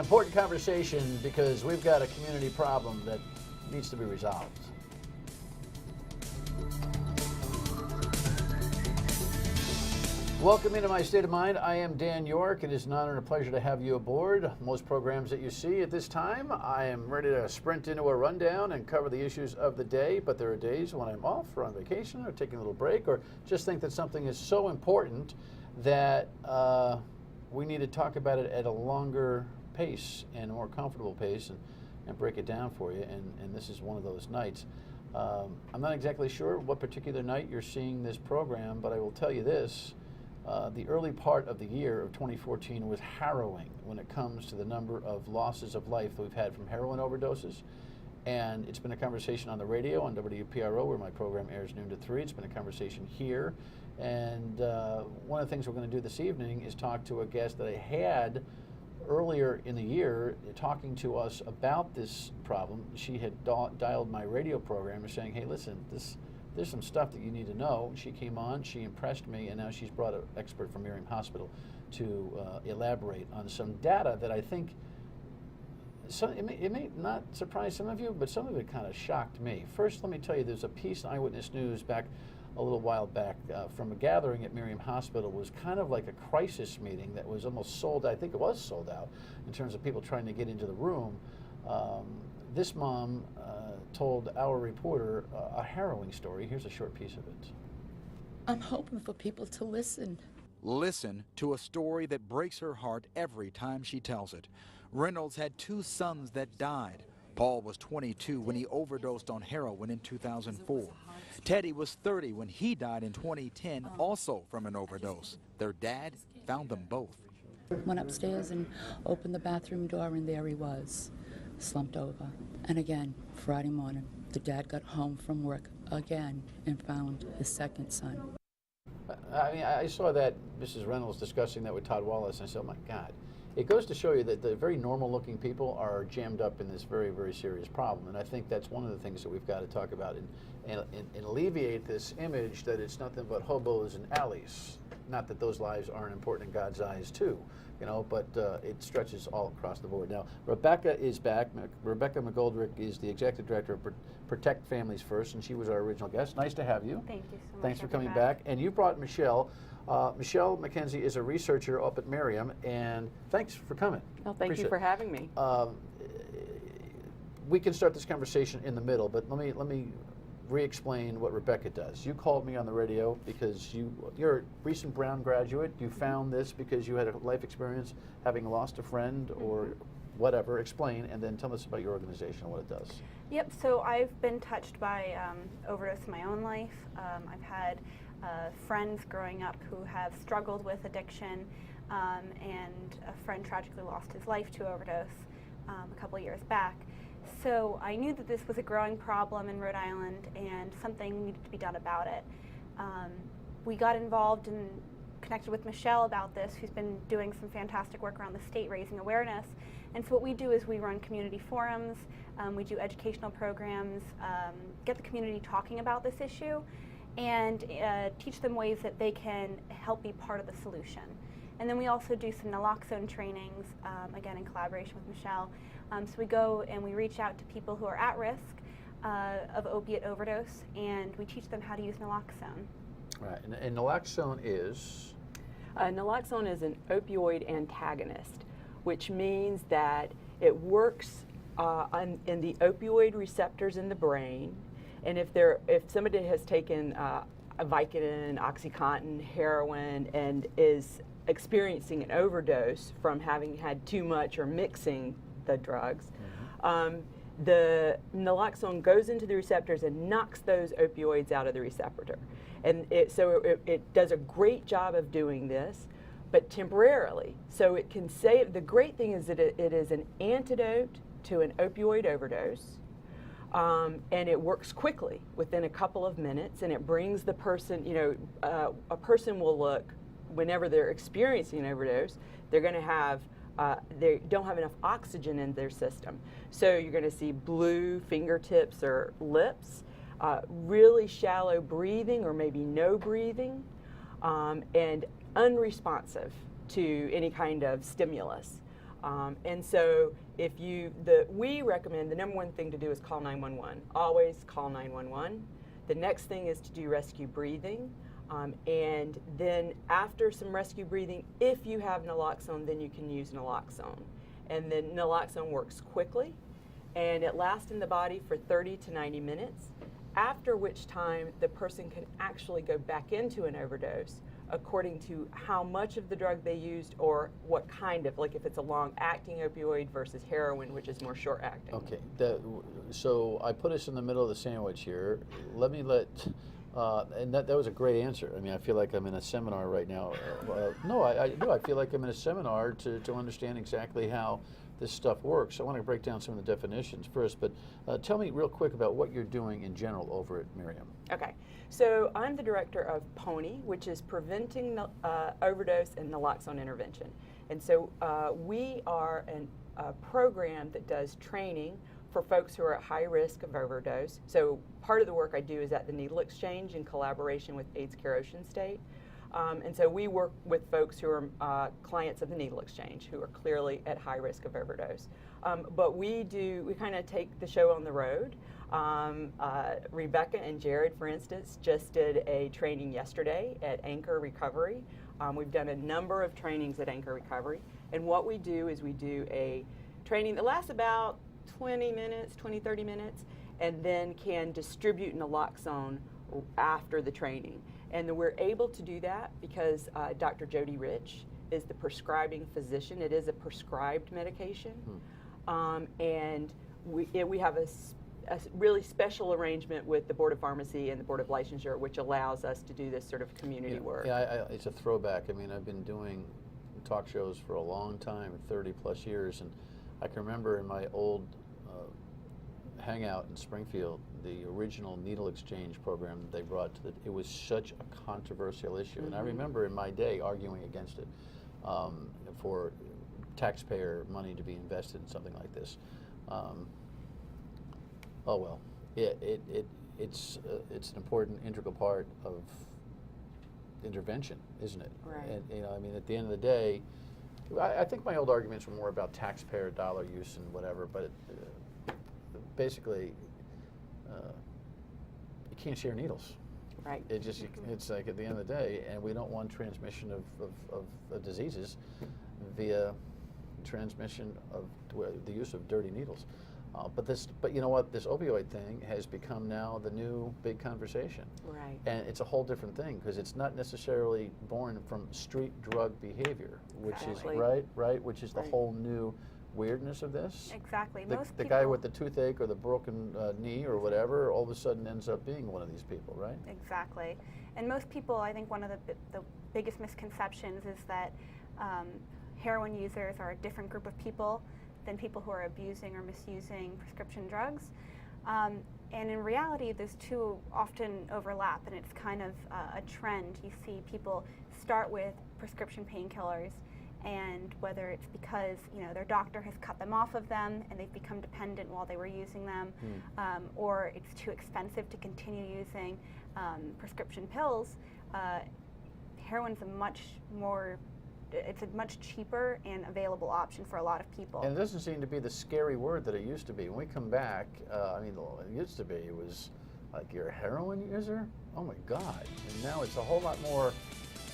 Important conversation because we've got a community problem that needs to be resolved. Welcome into My State of Mind. I am Dan York. It is an honor and a pleasure to have you aboard. Most programs that you see at this time, I am ready to sprint into a rundown and cover the issues of the day, but there are days when I'm off or on vacation or taking a little break or just think that something is so important that we need to talk about it at a longer pace and a more comfortable pace and break it down for you, and this is one of those nights. I'm not exactly sure what particular night you're seeing this program, but I will tell you this. The early part of the year of 2014 was harrowing when it comes to the number of losses of life that we've had from heroin overdoses. And it's been a conversation on the radio, on WPRO, where my program airs noon to 3. It's been a conversation here. And one of the things we're going to do this evening is talk to a guest that I had earlier in the year talking to us about this problem. She had dialed my radio program and saying, hey, listen, there's some stuff that you need to know. She came on, she impressed me, and now she's brought an expert from Miriam Hospital to elaborate on some data that I think, it may not surprise some of you, but some of it kind of shocked me. First, let me tell you, there's a piece in Eyewitness News back a little while back from a gathering at Miriam Hospital. It was kind of like a crisis meeting that was almost sold out. I think it was sold out in terms of people trying to get into the room. This mom told our reporter a harrowing story. Here's a short piece of it. I'm hoping for people to listen. Listen to a story that breaks her heart every time she tells it. Reynolds had 2 sons that died. Paul was 22 when he overdosed on heroin in 2004. Teddy was 30 when he died in 2010, also from an overdose. Their dad found them both. Went upstairs and opened the bathroom door, and there he was, slumped over. And again, Friday morning, the dad got home from work again and found his second son. I mean, I saw that Mrs. Reynolds discussing that with Todd Wallace, and I said, oh my God. It goes to show you that the very normal-looking people are jammed up in this very, very serious problem, and I think that's one of the things that we've got to talk about and alleviate this image that it's nothing but hobos and alleys. Not that those lives aren't important in God's eyes too, you know, but it stretches all across the board. Now, Rebecca is back. Rebecca McGoldrick is the executive director of Protect Families First, and she was our original guest. Nice to have you. Thank you so much. Thanks for coming back. And you brought Michelle. Michelle McKenzie is a researcher up at Miriam, and thanks for coming. Well, thank you for having me. We can start this conversation in the middle, but let me re-explain what Rebecca does. You called me on the radio because you're a recent Brown graduate. You found this because you had a life experience having lost a friend or whatever. Explain, and then tell us about your organization and what it does. Yep, so I've been touched by overdose in my own life. I've had friends growing up who have struggled with addiction, and a friend tragically lost his life to overdose a couple of years back. So I knew that this was a growing problem in Rhode Island and something needed to be done about it. We got involved and connected with Michelle about this, who's been doing some fantastic work around the state raising awareness. And so what we do is we run community forums, we do educational programs, get the community talking about this issue, and teach them ways that they can help be part of the solution. And then we also do some naloxone trainings, again in collaboration with Michelle. So we go and we reach out to people who are at risk of opiate overdose, and we teach them how to use naloxone. Right, and naloxone is? Naloxone is an opioid antagonist, which means that it works in the opioid receptors in the brain. And if somebody has taken Vicodin, OxyContin, heroin, and is experiencing an overdose from having had too much or mixing the drugs, the naloxone goes into the receptors and knocks those opioids out of the receptor. And it does a great job of doing this, but temporarily. So it can save, the great thing is that it is an antidote to an opioid overdose. And it works quickly within a couple of minutes, and it brings the person, a person will look, whenever they're experiencing an overdose, they're going to have, they don't have enough oxygen in their system. So you're going to see blue fingertips or lips, really shallow breathing or maybe no breathing, and unresponsive to any kind of stimulus. And so if we recommend the number one thing to do is call 911. Always call 911. The next thing is to do rescue breathing. And then after some rescue breathing, if you have naloxone, then you can use naloxone. And then naloxone works quickly, and it lasts in the body for 30 to 90 minutes, after which time the person can actually go back into an overdose according to how much of the drug they used or what kind of, like if it's a long-acting opioid versus heroin, which is more short-acting. Okay, so I put us in the middle of the sandwich here. And that was a great answer. I mean, I feel like I'm in a seminar right now. No, I do. I feel like I'm in a seminar to understand exactly how this stuff works. I want to break down some of the definitions first, but tell me real quick about what you're doing in general over at Miriam. Okay, so I'm the director of PONY, which is Preventing Overdose and Naloxone Intervention. And so we are a program that does training for folks who are at high risk of overdose. So part of the work I do is at the Needle Exchange in collaboration with AIDS Care Ocean State. And so we work with folks who are clients of the Needle Exchange who are clearly at high risk of overdose. But we kind of take the show on the road. Rebecca and Jared, for instance, just did a training yesterday at Anchor Recovery. We've done a number of trainings at Anchor Recovery. And what we do is we do a training that lasts about 20, 30 minutes, and then can distribute naloxone after the training. And we're able to do that because Dr. Jody Rich is the prescribing physician. It is a prescribed medication. And we have a really special arrangement with the Board of Pharmacy and the Board of Licensure, which allows us to do this sort of community work. Yeah, it's a throwback. I mean, I've been doing talk shows for a long time, 30 plus years, and I can remember in my old hangout in Springfield, the original Needle Exchange program that they brought to it was such a controversial issue. And I remember in my day arguing against it for taxpayer money to be invested in something like this. Oh well, it's an important integral part of intervention, isn't it? Right. And I mean, at the end of the day, I think my old arguments were more about taxpayer dollar use and whatever, but basically, you can't share needles. Right. It's like at the end of the day, and we don't want transmission of diseases via transmission of the use of dirty needles. But you know what? This opioid thing has become now the new big conversation. Right. And it's a whole different thing because it's not necessarily born from street drug behavior, which Exactly. is right, which is the whole new weirdness of this. Exactly. The guy with the toothache or the broken knee or whatever all of a sudden ends up being one of these people, right? Exactly. And most people, I think one of the biggest misconceptions is that heroin users are a different group of people than people who are abusing or misusing prescription drugs. And in reality, those two often overlap, and it's kind of a trend. You see people start with prescription painkillers, and whether it's because their doctor has cut them off of them and they've become dependent while they were using them, or it's too expensive to continue using prescription pills, heroin's it's a much cheaper and available option for a lot of people. And it doesn't seem to be the scary word that it used to be. When we come back, it used to be, it was like, you're a heroin user? Oh my God. And now it's a whole lot more,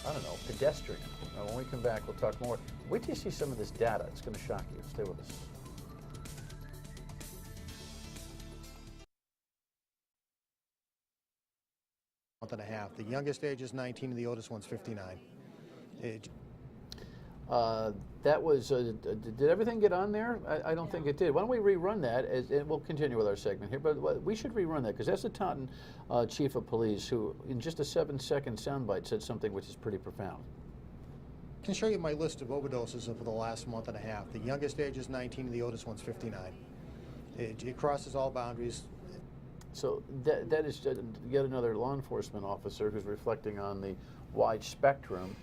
I don't know, pedestrian. When we come back, we'll talk more. Wait till you see some of this data. It's going to shock you. Stay with us. Month and a half. The youngest age is 19 and the oldest one's 59. That was, did everything get on there? I don't think it did. Why don't we rerun that, and we'll continue with our segment here, but we should rerun that, because that's the Taunton chief of police who, in just a 7-second soundbite, said something which is pretty profound. I can show you my list of overdoses over the last month and a half. The youngest age is 19 and the oldest one's 59. It crosses all boundaries. So that is yet another law enforcement officer who's reflecting on the wide spectrum.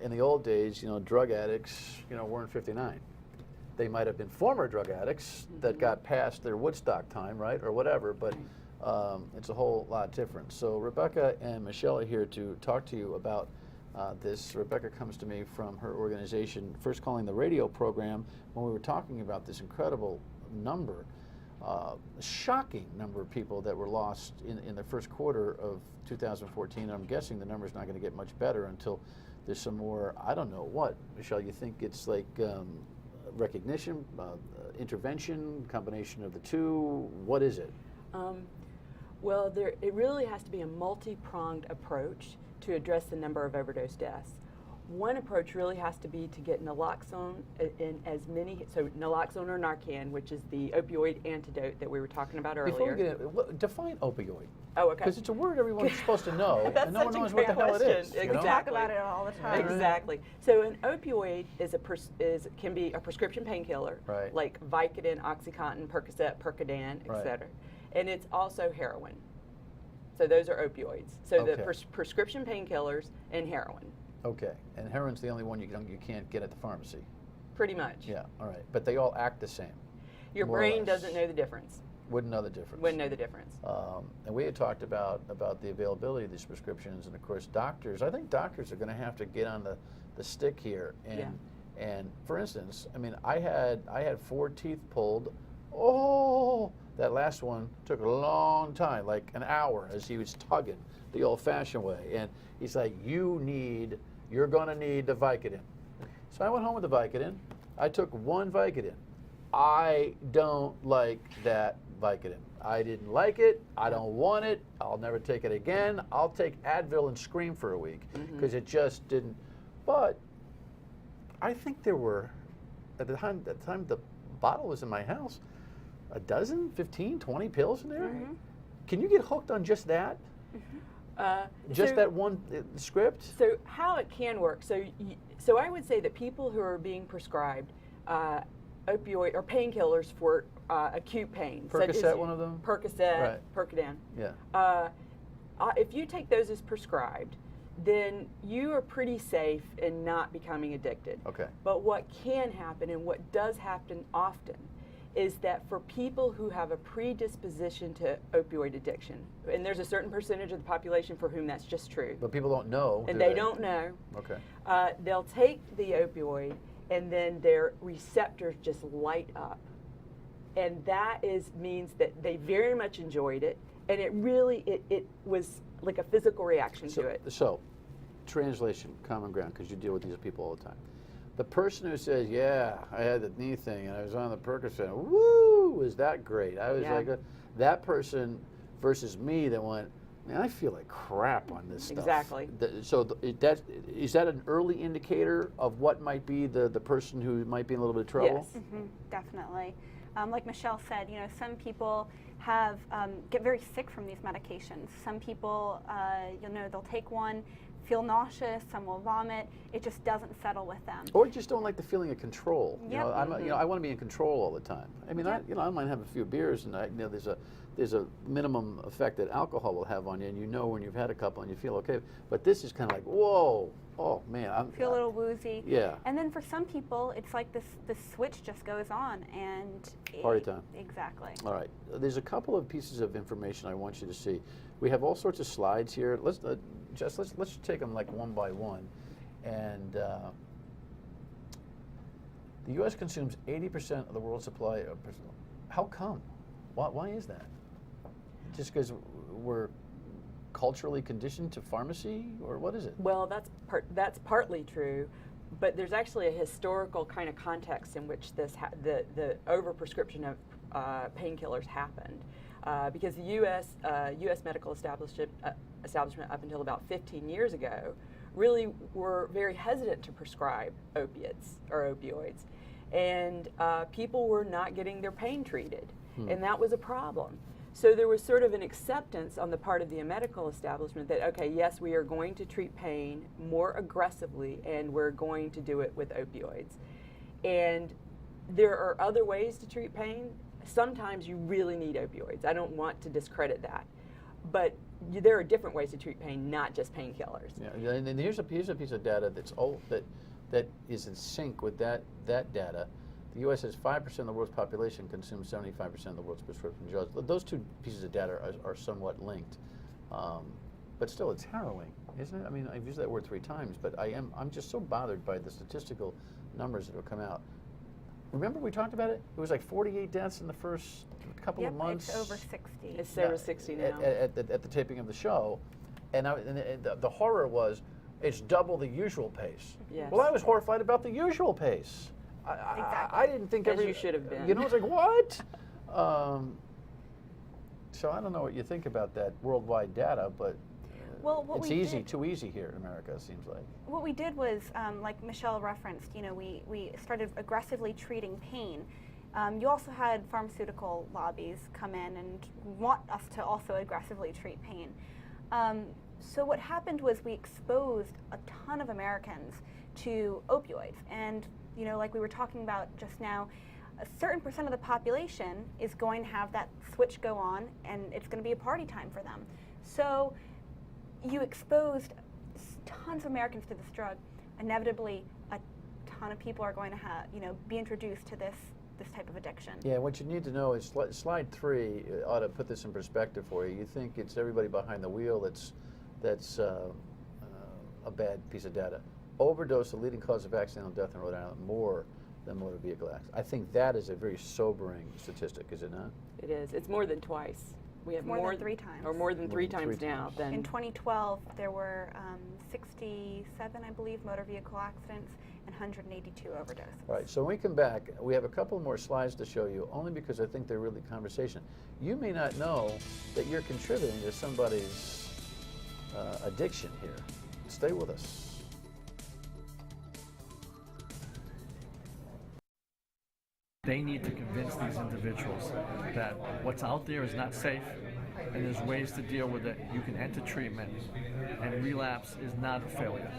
In the old days, drug addicts, weren't 59. They might have been former drug addicts that got past their Woodstock time, right, or whatever, but it's a whole lot different. So Rebecca and Michelle are here to talk to you about Rebecca comes to me from her organization, First Calling the Radio program, when we were talking about this incredible number, shocking number of people that were lost in the first quarter of 2014. I'm guessing the number's not going to get much better until there's some more, I don't know what. Michelle, you think it's like recognition, intervention, combination of the two? What is it? Well, it really has to be a multi-pronged approach to address the number of overdose deaths. One approach really has to be to get naloxone in as many, so naloxone or Narcan, which is the opioid antidote that we were talking about earlier. Before we get in, define opioid. Oh, okay. Because it's a word everyone's supposed to know, That's and no one such a knows what the great hell it is. question. You know? We talk about it all the time. Exactly. So an opioid can be a prescription painkiller, Right. like Vicodin, OxyContin, Percocet, Percodan, Right. etc. And it's also heroin. So those are opioids. So Okay. the prescription painkillers and heroin, Okay, and heroin's the only one you can't get at the pharmacy. pretty much. Yeah, all right, but they all act the same. Your more or brain less. doesn't know the difference. Wouldn't know the difference. Wouldn't know the difference. And we had talked about the availability of these prescriptions, and of course, doctors. I think doctors are going to have to get on the stick here. And Yeah. and for instance, I mean, I had 4 teeth pulled. Oh, that last one took a long time, like an hour, as he was tugging the old-fashioned way. And he's like, "You're going to need the Vicodin." So I went home with the Vicodin. I took 1 Vicodin. I don't like that Vicodin. I didn't like it. I don't want it. I'll never take it again. I'll take Advil and scream for a week because it just didn't. But I think there were, at the time the bottle was in my house, a dozen, 15, 20 pills in there. Can you get hooked on just that? Just So- that one script? So how it can work, so I would say that people who are being prescribed opioid or painkillers for acute pain, such as Percocet, one of them? Percocet, Right. Percodan. Yeah. If you take those as prescribed, then you are pretty safe in not becoming addicted. Okay. But what can happen, and what does happen often, is that for people who have a predisposition to opioid addiction, and there's a certain percentage of the population for whom that's just true, But people don't know. and do they don't know, Okay. they'll take the opioid and then their receptors just light up. And that means that they very much enjoyed it, and it was like a physical reaction to it. So, translation, common ground, because you deal with these people all the time. The person who says, "Yeah, I had the knee thing and I was on the Percocet, woo, was that great?" I was Yeah. like, that person versus me that went, "Man, I feel like crap on this stuff." Exactly. Is that an early indicator of what might be the person who might be in a little bit of trouble? Yes. Definitely. Like Michelle said, some people get very sick from these medications. Some people, they'll take one, feel nauseous, some will vomit. It just doesn't settle with them. Or just don't like the feeling of control. Yep. I want to be in control all the time. I mean, Yep. I might have a few beers, and there's a minimum effect that alcohol will have on you, and you know when you've had a couple and you feel okay. But this is kind of like, whoa, oh man, Feel a little woozy. Yeah. And then for some people, it's like this switch just goes on and Party time. Exactly. All right, there's a couple of pieces of information I want you to see. We have all sorts of slides here. Let's take them like one by one, and the U.S. consumes 80% of the world's supply of. How come? Why is that? Just because we're culturally conditioned to pharmacy, or what is it? Well, that's partly true, but there's actually a historical kind of context in which the overprescription of painkillers happened, because the U.S. medical establishment up until about 15 years ago really were very hesitant to prescribe opiates or opioids, and people were not getting their pain treated, and that was a problem. So there was sort of an acceptance on the part of the medical establishment that, okay, yes, we are going to treat pain more aggressively, and we're going to do it with opioids. And there are other ways to treat pain. Sometimes you really need opioids. I don't want to discredit that. But there are different ways to treat pain, not just painkillers. Yeah, and here's a piece of data that's old, that is in sync with that data. The U.S. has 5% of the world's population consumes 75% of the world's prescription drugs. Those two pieces of data are somewhat linked. but still it's harrowing, isn't it? I mean, I've used that word 3 times, but I'm just so bothered by the statistical numbers that have come out. Remember we talked about it? It was like 48 deaths in the first couple of months. It's over 60. It's over 60 now. At the taping of the show. And the horror was, it's double the usual pace. Yes. Well, I was horrified about the usual pace. I didn't think As you should have been. You know, it's like, what? So I don't know what you think about that worldwide data, but Well, what it's we easy, did, too easy here in America, it seems like. what we did was, like Michelle referenced, you know, we started aggressively treating pain. You also had pharmaceutical lobbies come in and want us to also aggressively treat pain. So what happened was we exposed a ton of Americans to opioids. And, you know, like we were talking about just now, a certain percent of the population is going to have that switch go on, and it's going to be a party time for them. So you exposed tons of Americans to this drug. Inevitably, a ton of people are going to have, you know, be introduced to this type of addiction. Yeah, what you need to know is slide 3 ought to put this in perspective for you. You think it's everybody behind the wheel that's a bad piece of data. Overdose, the leading cause of accidental death in Rhode Island, more than motor vehicle accidents. I think that is a very sobering statistic, is it not? It is. It's more than twice. We have More than 3 times. Or more than More three than times 3 now. times. Than In 2012, there were 67, I believe, motor vehicle accidents and 182 overdoses. All right, so when we come back, we have a couple more slides to show you, only because I think they're really conversation. You may not know that you're contributing to somebody's addiction here. Stay with us. They need to convince these individuals that what's out there is not safe and there's ways to deal with it. You can enter treatment and relapse is not a failure.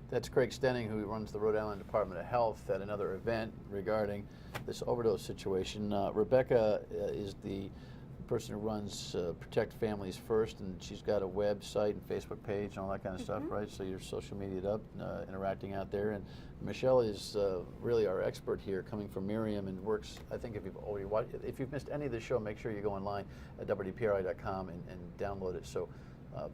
That's Craig Stenning, who runs the Rhode Island Department of Health, at another event regarding this overdose situation. Rebecca is the person who runs Protect Families First, and she's got a website and Facebook page and all that kind of stuff, right? So you're social media'd up, interacting out there. And Michelle is really our expert here, coming from Miriam, and works, I think if you've already watched, if you've missed any of the show, make sure you go online at WDPRI.com and download it so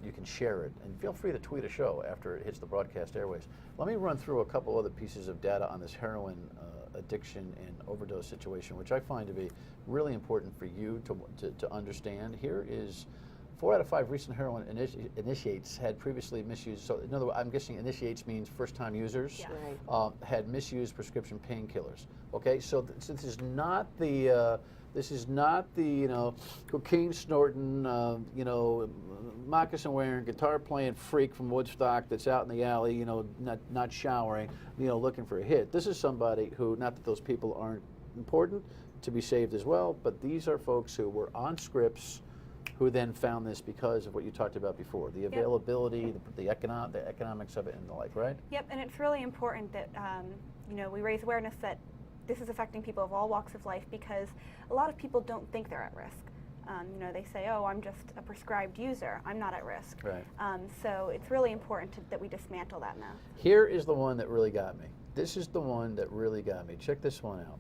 you can share it. And feel free to tweet a show after it hits the broadcast airways. Let me run through a couple other pieces of data on this heroin addiction and overdose situation, which I find to be really important for you to understand. Here is 4 out of 5 recent heroin initiates had previously misused. So in other words, I'm guessing initiates means first-time users. Yeah. Right. Had misused prescription painkillers. Okay, so this is not the you know, cocaine snorting, you know, moccasin wearing, guitar playing freak from Woodstock that's out in the alley, you know, not showering, you know, looking for a hit. This is somebody who, not that those people aren't important to be saved as well, but these are folks who were on scripts, who then found this because of what you talked about before, the availability, the economics of it and the like, right? Yep, and it's really important that you know, we raise awareness that this is affecting people of all walks of life, because a lot of people don't think they're at risk. You know, they say, oh, I'm just a prescribed user, I'm not at risk. Right. So it's really important that we dismantle that myth. Here is the one that really got me. This is the one that really got me. Check this one out.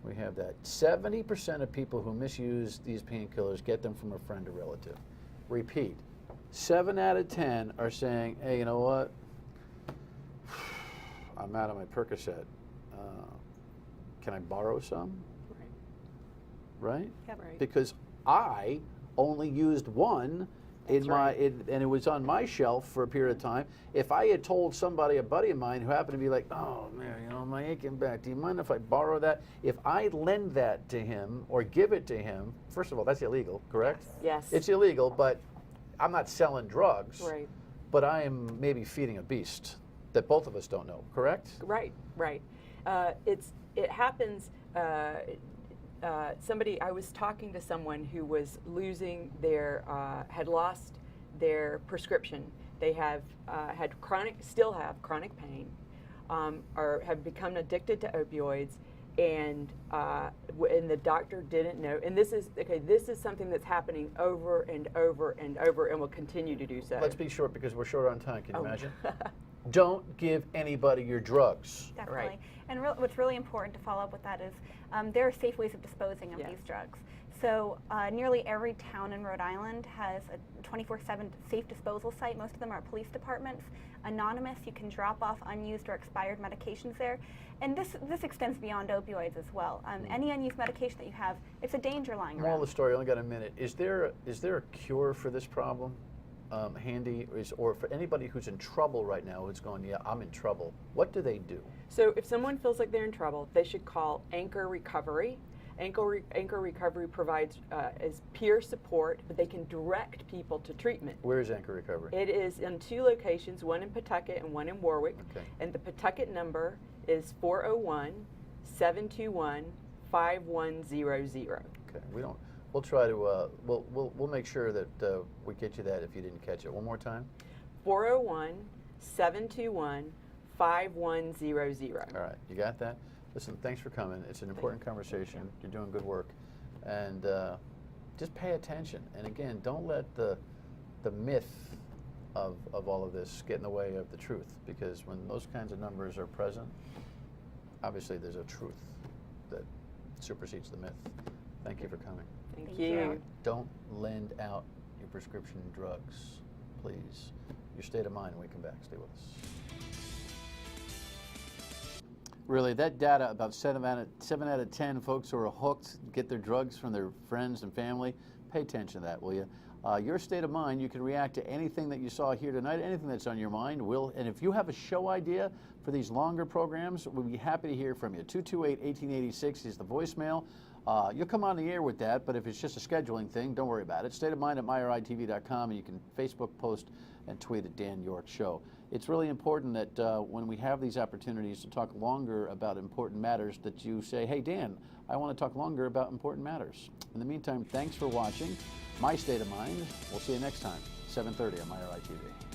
We have that 70% of people who misuse these painkillers get them from a friend or relative. Repeat, 7 out of 10 are saying, hey, you know what? I'm out of my Percocet. Can I borrow some? Right? Yep. Right. Because I only used one in That's and it was on my shelf for a period of time. If I had told somebody, a buddy of mine, who happened to be like, oh man, you know, my aching back, do you mind if I borrow that? If I lend that to him or give it to him, first of all, that's illegal, correct? Yes. It's illegal, but I'm not selling drugs. Right. But I am maybe feeding a beast that both of us don't know, correct? Right. Right. It happens. I was talking to someone who was losing had lost their prescription. They have still have chronic pain, or have become addicted to opioids, and the doctor didn't know. And this is something that's happening over and over and over, and will continue to do so. Let's be short because we're short on time. Can you imagine? don't give anybody your drugs. Definitely. Right. And what's really important to follow up with that is there are safe ways of disposing of Yes. these drugs. So nearly every town in Rhode Island has a 24/7 safe disposal site. Most of them are police departments. Anonymous, you can drop off unused or expired medications there. And this extends beyond opioids as well. Any unused medication that you have, it's a danger lying Moral of the around. story, I only got a minute. Is there a cure for this problem? Handy, or for anybody who's in trouble right now, who's going, yeah, I'm in trouble. What do they do? So if someone feels like they're in trouble, they should call Anchor Recovery. Anchor Recovery provides as peer support, but they can direct people to treatment. Where is Anchor Recovery? It is in 2 locations, one in Pawtucket and one in Warwick. Okay. And the Pawtucket number is 401-721-5100. Okay, we'll try to, we'll make sure that we get you that if you didn't catch it. One more time? 401-721-5100. All right, you got that? Listen, thanks for coming. It's an important conversation. You're doing good work. And just pay attention. And again, don't let the myth of all of this get in the way of the truth, because when those kinds of numbers are present, obviously there's a truth that supersedes the myth. Thank you for coming. Thank you. Don't lend out your prescription drugs, please. Your state of mind when we come back. Stay with us. Really, that data about 7 out of 10 folks who are hooked get their drugs from their friends and family. Pay attention to that, will you? Your state of mind, you can react to anything that you saw here tonight, anything that's on your mind. And if you have a show idea for these longer programs, we'll be happy to hear from you. 228-1886 is the voicemail. You'll come on the air with that, but if it's just a scheduling thing, don't worry about it. State of mind at myritv.com, and you can Facebook post and tweet at Dan York Show. It's really important that when we have these opportunities to talk longer about important matters, that you say, hey, Dan, I want to talk longer about important matters. In the meantime, thanks for watching My State of Mind. We'll see you next time, 7:30 on MyRITV.